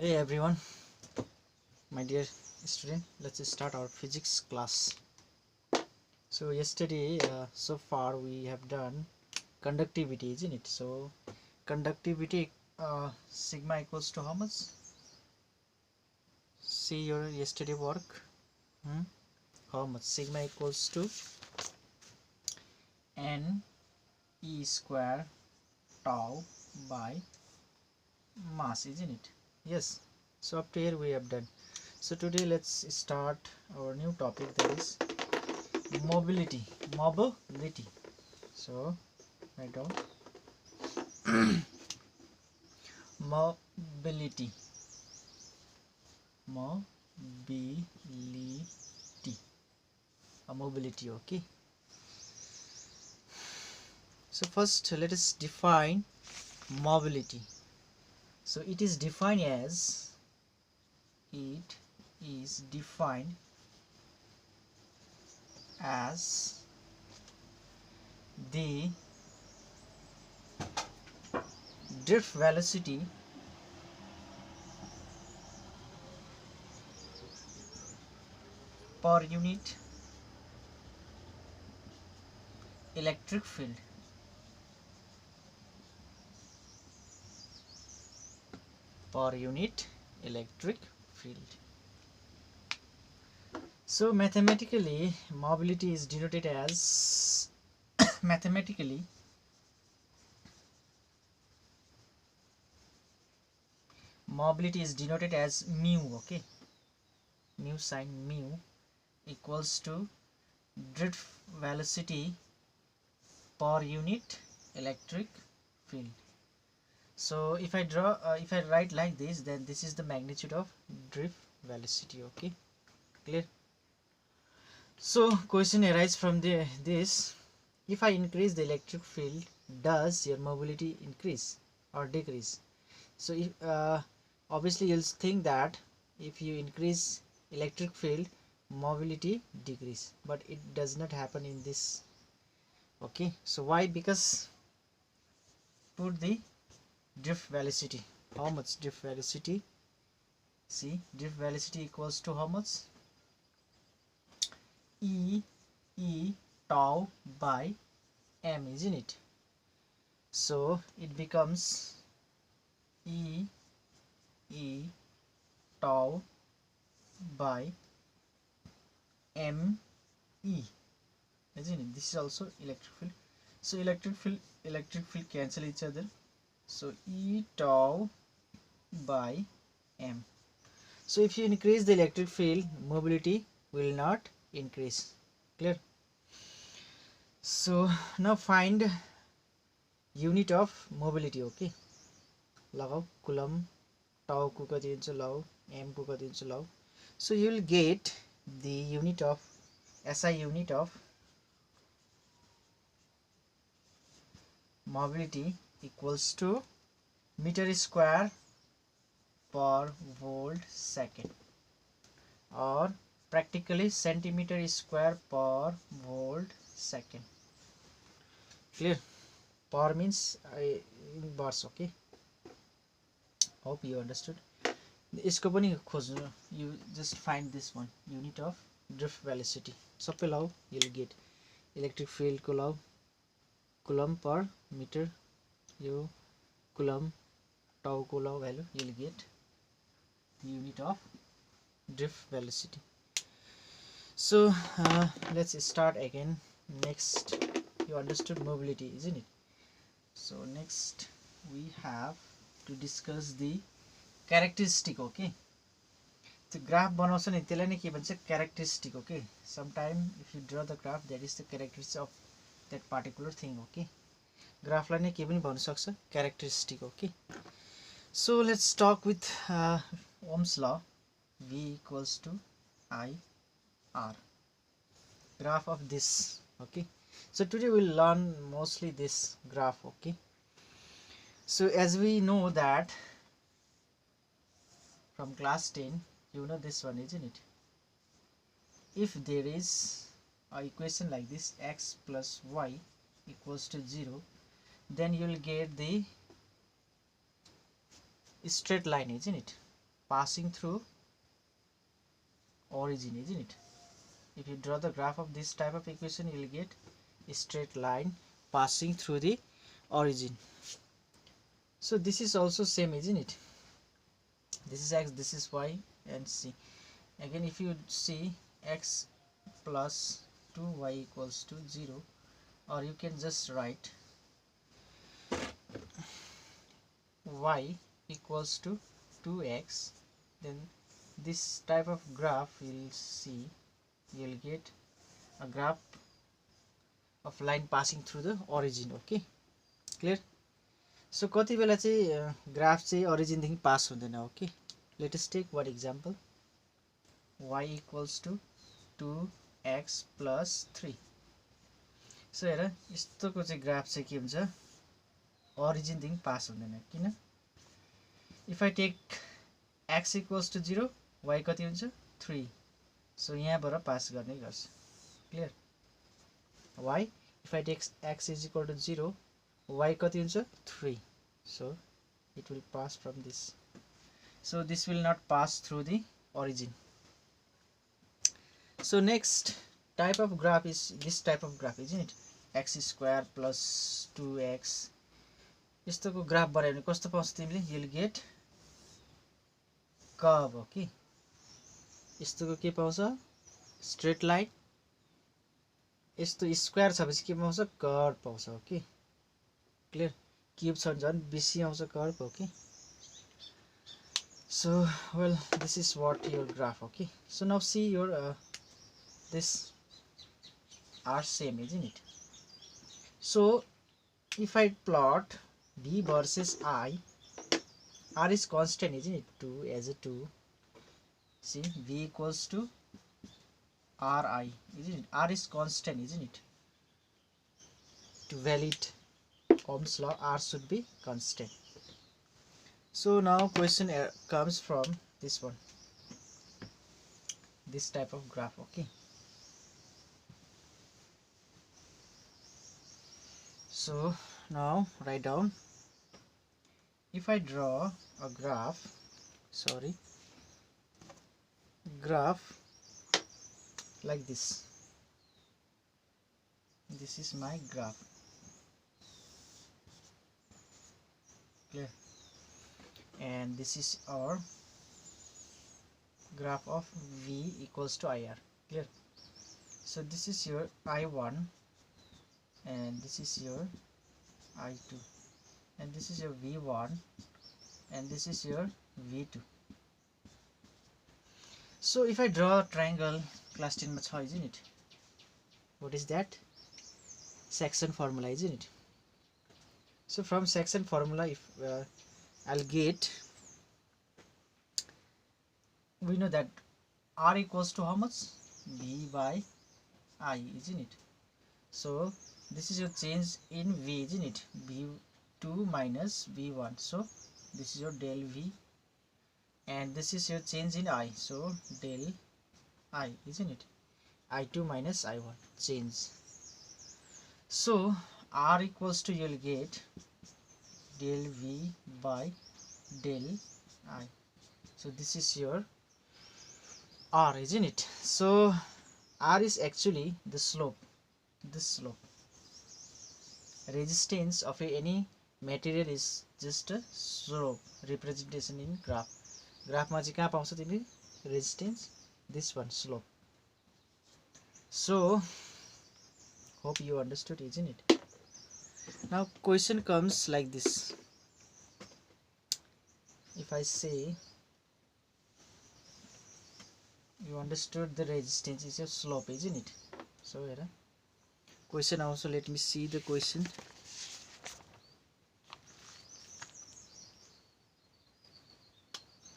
Hey everyone, my dear student, let's start our physics class. So yesterday, so far we have done conductivity, isn't it? So conductivity, sigma equals to how much? See your yesterday work. How much? Sigma equals to n e square tau by mass, isn't it? Yes. So up to here we have done. So today let's start our new topic, that is mobility. So write down mobility mobility mobility. Okay, so first let us define mobility. So it is defined as the drift velocity per unit electric field So mathematically mobility is denoted as mathematically mobility is denoted as mu. Okay, mu sign mu equals to drift velocity per unit electric field. So if I draw if I write like this, then this is the magnitude of drift velocity. Okay, clear? So question arises from this: if I increase the electric field, does your mobility increase or decrease? So if obviously you'll think that if you increase electric field, mobility decrease, but it does not happen in this. Okay, so why? Because put the drift velocity. How much drift velocity? See, drift velocity equals to how much? E tau by m, isn't it? So it becomes E tau by m e, isn't it? This is also electric field. So electric field cancel each other. So E tau by m. So if you increase the electric field, mobility will not increase. Clear? So now find unit of mobility. Okay, लगाओ coulomb, tau को कति हुन्छ लगाओ, m को कति हुन्छ लगाओ. So you will get the unit of SI unit of mobility equals to meter square per volt second, or practically centimeter square per volt second. Clear? Per means in bars. Okay, hope you understood. यसको पनि खोज्नु, you just find this one, unit of drift velocity. सबै लाऊ, you'll get electric field को लाऊ, coulomb per meter, यो coulomb tau को लाऊ value, you'll get the unit of drift velocity. So let's start again. Next, you understood mobility, isn't it? So next we have to discuss the characteristic. Okay, the graph बनाउँछ नि त्यसलाई नै के भन्छ? Characteristic. Okay, sometime if you draw the graph, that is the characteristic of that particular thing. Okay, graph लाई नै के पनि भन्न सक्छ? Characteristic. Okay, so let's talk with Ohm's law. V equals to I R. Graph of this. Okay, so today we'll learn mostly this graph. Okay, so as we know that from class 10, you know this one, isn't it? If there is a equation like this, x plus y equals to 0, then you will get the straight line, isn't it? passing through origin, isn't it? If you draw the graph of this type of equation, you will get a straight line passing through the origin. So this is also same, isn't it? This is x, this is y, and c. Again, if you see x plus 2y equals to 0, or you can just write y equals to 2x, then this type of graph you'll see, you'll get a graph of line passing through the origin. Okay, clear? So कति बेला चाहिँ graph चाहिँ origin देखि pass हुँदैन. Okay, let us take one example. Y equals to 2x plus 3. So हेर, यस्तोको चाहिँ graph चाहिँ के हुन्छ, origin देखि पास हुँदैन. किन? If I take x equals to 0, y कति हुन्छ 3. So यहाँबाट पास गर्ने गर्छ. Clear? Y, if I take x is equal to 0, y कति हुन्छ 3. So it will pass from this. So this will not pass through the origin. So next type of graph is this type of graph, isn't it? X square plus 2x. यस्तोको graph बनायो भने कस्तो पाउँछ तिमीले? You'll get curve. Okay, यस्तोको के पाउँछ? Straight line. यस्तो स्क्वायर छ भने के पाउँछ? कर्व पाउँछ. Okay, clear? क्यूब छ भने झन् बेसी आउँछ curve. Okay, so well, this is what your graph. Okay, so now see your this are same, isn't it? So if I plot v versus I, r is constant, isn't it? 2 as a 2. See, v equals to ri, isn't it? R is constant, isn't it? To valid Ohm's law, R should be constant. So now question comes from this one, this type of graph. Okay, so now write down, if I draw a graph, graph like this, this is my graph. Clear? And this is our graph of v equals to ir. Clear? So this is your I1, and this is your I2, and this is your v1, and this is your v2. So if I draw a triangle, class 10 ma chha, isn't it? What is that? Section formula, isn't it? So from section formula, if I'll get, we know that r equals to how much? V by I, isn't it? So this is your change in v, isn't it? v2 minus v1. So this is your del v, and this is your change in I. So del I, isn't it? I2 minus I1 change. So r equals to, you'll get del v by del I. So this is your r, isn't it? So r is actually the slope, this slope. Resistance of any material is just a slope representation in graph. Graph मा चाहिँ कहाँ पाउँछ तिमीले resistance? This one, slope. So hope you understood, isn't it? Now question comes like this. If I say you understood the resistance is your slope, isn't it? So here question also, let me see the question.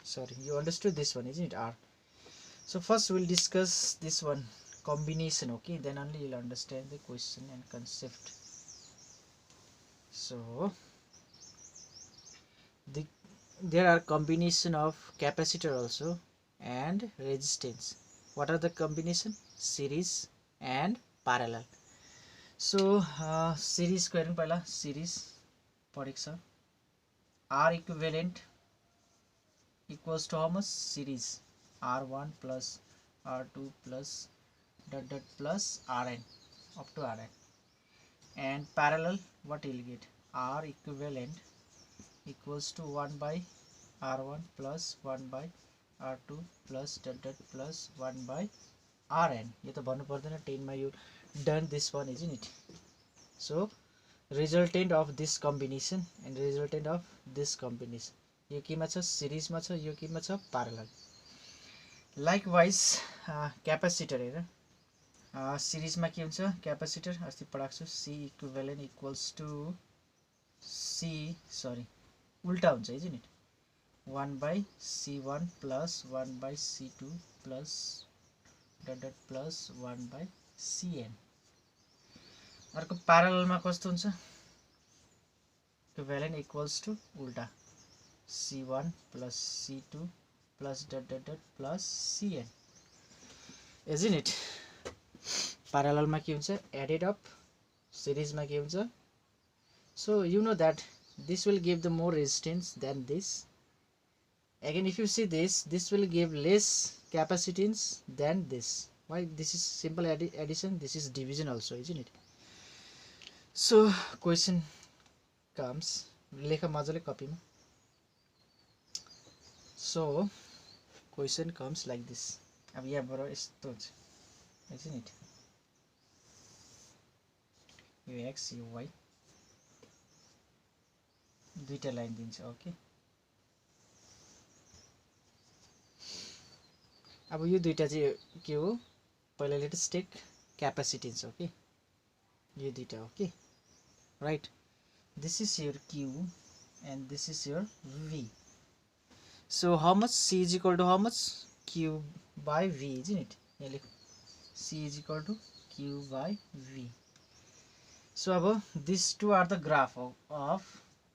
Sorry, you understood this one, isn't it? R. So first we'll discuss this one, combination. Okay, then only you'll understand the question and concept. So there are combination of capacitor also and resistance. What are the combination? Series and parallel. So series को हेरौँ पहिला. Series पढेको छ. R equivalent equals to how much? Series R1 plus R2 plus dot dot plus Rn up to Rn. And parallel, what you will get? R equivalent equals to 1 by R1 plus 1 by R2 plus dot dot plus 1 by Rn. यो त भन्नु पर्दैन, 10 मा you done this one, isn't it? So resultant of this combination and resultant of this combination, यो केमा छ? Series मा छ, यो केमा छ? प्यारलल. लाइकवाइज क्यापेसिटर हेर, सिरिज मा के हुन्छ? क्यापेसिटर अस्ति पढाएको छु, C इक्विभ्यालेन्ट इक्वल्स टु उल्टा हुन्छ, isn't it? 1 by C1 plus 1 by C2 plus dot dot plus 1 by Cn. अर्को प्यारलल मा कस्तो हुन्छ? इक्विभ्यालेन्ट इक्वल्स टु उल्टा C1 plus C2 plus dot dot dot plus Cn, isn't it? Parallel मा के हुन्छ? Added up. सिरिज मा के हुन्छ? So you know that this will give the more resistance than this. Again, if you see this will give less capacitance than this. Why? This is simple addition, this is division also, isn't it? So question comes, लेखा मजाले कपीमा. So question comes like this. अब यहाँबाट यस्तो हुन्छ, isn't it? यो x यो y दुईटा लाइन दिन्छ. ओके, अब यो दुईटा चाहिँ के हो? पहिला लेट्स टेक क्यापेसिटेन्स. ओके, यो दुईटा. Okay, right. This is your Q and this is your V. So how much? C is equal to how much? Q by V, isn't it? यहाँ लेख, C is equal to Q by V. So अब these two are the graph of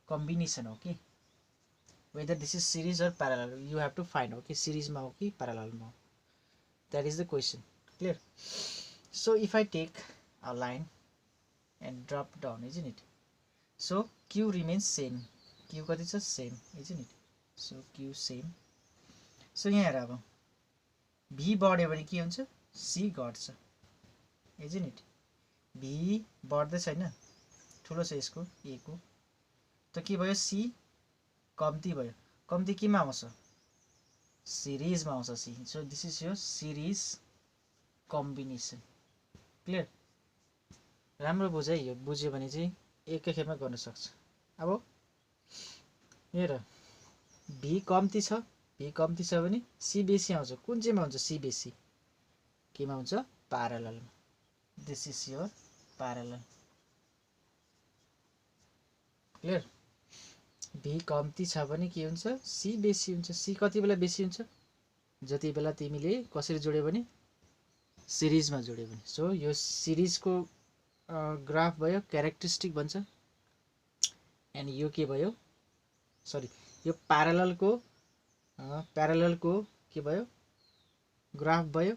combination. Okay, whether this is series or parallel you have to find. Okay, series ma ho ki parallel ma ho, that is the question. Clear? So if I take a line and drop down, isn't it? So Q remains same. Q कति छ? Same, isn't it? So Q same. So यहाँ हेर, अब V बढ्यो भने के हुन्छ? C घट्छ, isn't it? V बढ्दै छैन, ठुलो छ यसको A को, त के भयो? C कम्ती भयो. कम्ती केमा आउँछ? सिरिज मा आउँछ C. So this is your series combination. Clear? राम्रो बुझ है, यो बुझ्यो भने चाहिँ एकै खेपमा गर्न सक्छ. अब हेर, V कम्ती छ, V कम्ती छ भने C बेसी आउँछ. कुन चाहिँमा हुन्छ? C बेसी केमा हुन्छ? Parallel. This is your parallel. Clear? V कम्ती छ भने के हुन्छ? C बेसी हुन्छ. C कति बेला बेसी हुन्छ? जति बेला तिमीले कसरी जोड्यो भने? सिरिज मा जोड्यो भने. सो यो सिरिज को ग्राफ भयो, क्यारेक्टरिस्टिक भन्छ. एन्ड यो के भयो? सरी, यो प्यारलल को के भयो? ग्राफ भयो.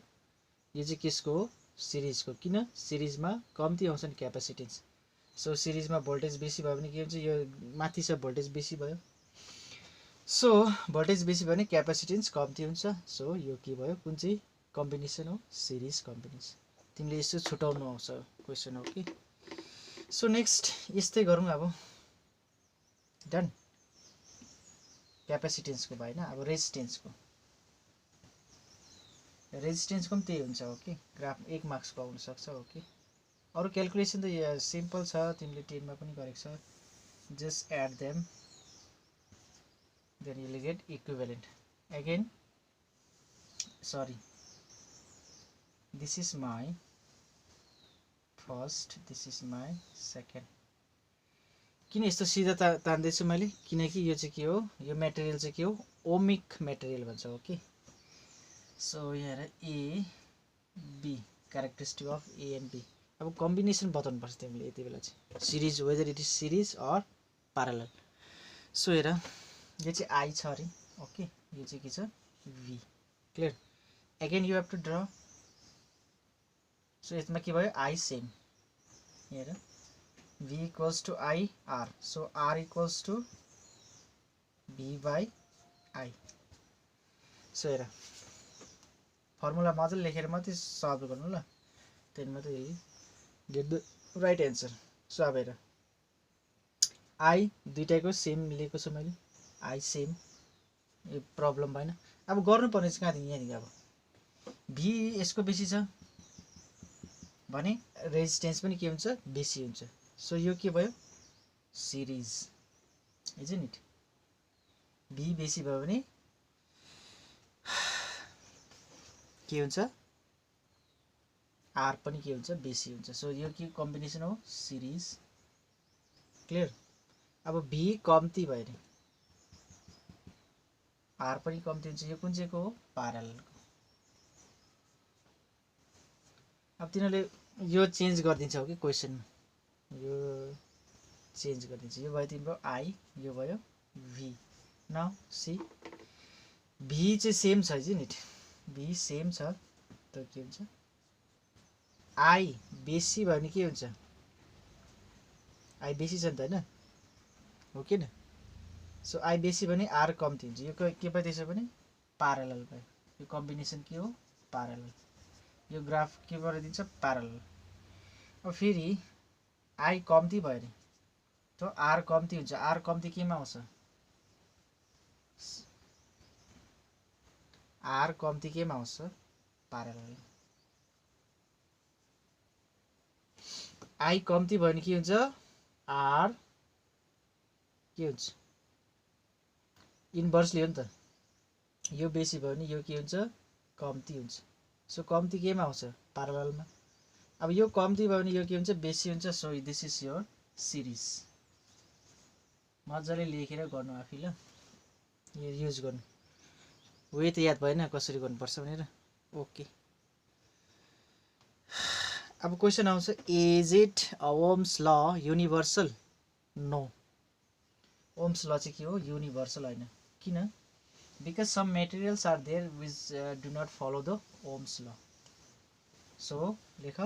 यो चाहिँ किसको हो? सिरिज को. किन? सिरिज मा कम्ती आउँछ नि क्यापेसिटेन्स. सो सिरिज मा भोल्टेज बेसी भयो भने के हुन्छ? यो माथि छ भोल्टेज बेसी भयो. सो भोल्टेज बेसी भयो भने क्यापेसिटेन्स कम्ती हुन्छ. सो यो के भयो? कुन चाहिँ कम्बिनेसन हो? Series combination. तिमीले यसो छुटाउनु आउँछ क्वेसन. ओके, सो नेक्स्ट यस्तै गरौँ. अब डन. क्यापेसिटेन्स को भयो हैन. अब रेजिस्टेन्स को पनि त्यही हुन्छ. ओके, ग्राफ 1 मार्क्स को आउन सक्छ. ओके, अरु क्याल्कुलेसन त सिम्पल छ, तिमीले 10 मा पनि गरेको छ. Just add them, then you will get equivalent. Again, sorry, this is my first, this is my second. किन यस्तो सिधा तान्दैछु मैले? किनकि यो चाहिँ के हो? यो मटेरियल चाहिँ के हो? ओमिक मटेरियल भन्छ. ओके, सो यहाँ A B, characteristic of A and B. अब कम्बिनेसन बताउनु पर्छ तिमीले यति बेला चाहिँ. Series, whether it is series or parallel. So हेर, यो चाहिँ I छ अरे. ओके, यो चाहिँ के छ? V. Clear? Again you have to draw. So यसमा के भयो? I same. हेर, V equals to I R. So R equals to V by I. So हेर फर्मुला मजाले लेखेर मात्रै सल्भ गर्नु ल, त्यही मात्रै get the right answer. So अब हेर आई दुईटाको सेम लिएको छु मैले, आई सेम, यो प्रब्लम भएन। अब गर्नुपर्ने चाहिँ कहाँदेखि यहाँदेखि, अब भी यसको बेसी छ भने रेजिस्टेन्स पनि के हुन्छ बेसी हुन्छ। सो यो के भयो सिरिज, इजन्ट इट। भी बेसी भयो भने के हुन्छ आर पनि के हुन्छ बेसी हुन्छ। सो यो के कम्बिनेसन हो सिरिज, क्लियर। अब भी कम्ती भयो नि आर पनि कम्ती हुन्छ, यो कुन चाहिँको हो प्यारललको। अब तिनीहरूले यो चेन्ज गरिदिन्छ हो कि क्वेसनमा, यो चेन्ज गरिदिन्छ। यो भयो तिम्रो आई, यो भयो भी। नाउ सी भी चाहिँ सेम छ नि, भी सेम छ त के हुन्छ आई बेसी भयो भने के हुन्छ, आई बेसी छ नि त होइन हो किन। सो आई बेसी भने आर कम्ती हुन्छ, यो के भयो त्यसो भने प्यारलल भयो। यो कम्बिनेसन के हो प्यारलल, यो ग्राफ के गरिदिन्छ प्यारलल। अब फेरि आई कम्ती भयो नि त आर कम्ती हुन्छ, आर कम्ती केमा आउँछ आर कम्ती केमा आउँछ प्यारलल। आई कम्ती भयो भने के हुन्छ आर के हुन्छ इन्भर्सली हो नि त, यो बेसी भयो भने यो के हुन्छ कम्ती हुन्छ। सो कम्ती केमा आउँछ प्यारललमा। अब यो कम्ती भयो भने यो के हुन्छ बेसी हुन्छ। So this is your series. मजाले लेखेर गर्नु आफै ल, यो युज गर्नु। वे त याद भएन कसरी गर्नुपर्छ भनेर। ओके अब क्वेसन आउँछ is it a Ohm's law universal. No, Ohm's law चाहिँ के हो युनिभर्सल होइन। किन, because some materials are there which do not follow the Ohm's law. So लेख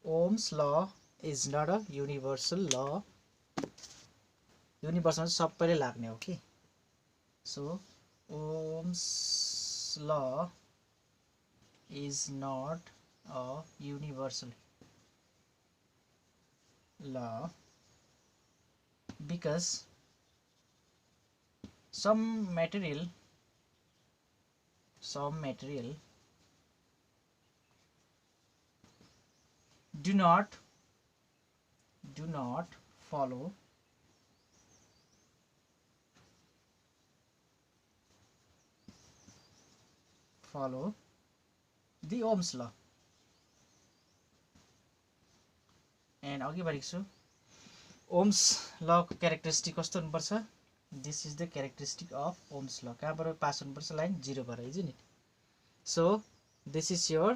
Ohm's law is not a universal law. युनिभर्सलमा सबैले लाग्ने हो कि। So Ohm's law is not a universal law because some material do not follow the Ohm's law. And अघि भनेको छु ohms ल को क्यारेक्टरिस्टिक कस्तो हुनुपर्छ। This is the characteristic of Ohm's law. कहाँबाट पास हुनुपर्छ लाइन 0 बाट, इज नि। So this is your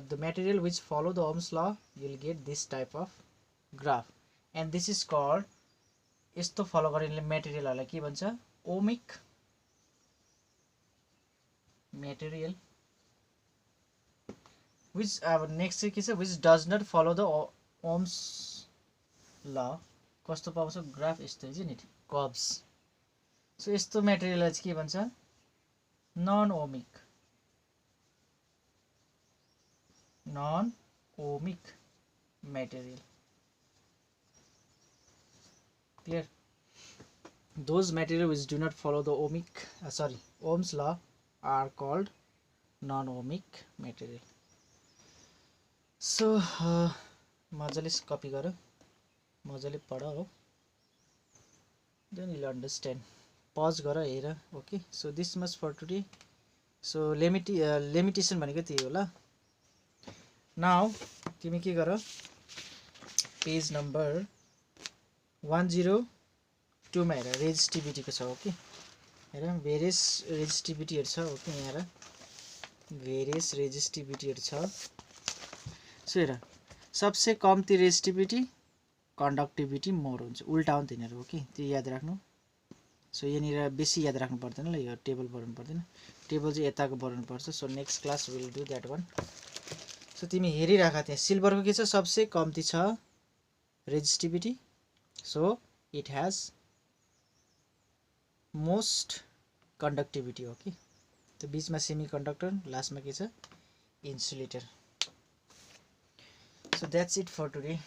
the material which follow the Ohm's law, you will get this type of graph. And this is called, यस्तो follow गर्ने मेटेरियलहरूलाई के भन्छ ohmic material. Which अब नेक्स्ट चाहिँ के छ which does not follow the Ohm's law. कस्तो पाउँछ ग्राफ यस्तो है नि कर्ब्स। सो यस्तो मेटेरियललाई चाहिँ के भन्छ non ohmic material. Clear, those material which do not follow the Ohm's law are called non-ohmic material. So मजाले कपी गर, मजाले पढ हो, then you'll understand. पज गर हेर। Okay, so this much for today. So limitation भनेको त्यही होला। नाउ तिमी के गर, पेज नम्बर 102 मा हेर रेजिस्टिभिटी को छ। ओके हेर भेरियस रेजिस्टिभिटीहरु छ। ओके यहाँ हेर भेरियस रेजिस्टिभिटीहरु छ। सो हेर सबसे कम्ती रेजिस्टिभिटी कन्डक्टिभिटी मोर हुन्छ, उल्टा हो नि तिनीहरु। ओके त्यो याद राख्नु। सो यहाँनिर बेसी याद राख्नु पर्दैन ल, यो टेबल बनाउनु पर्दैन, टेबल चाहिँ यताको बनाउनु पर्छ। So next class will do that one. So तिमी हेरिराख, त्यहाँ सिल्भरको के छ सबसे कम्ती छ resistivity. So it has most conductivity. Okay, त्यो बीचमा सेमिकन्डक्टर, लास्टमा के छ, insulator. So that's it for today.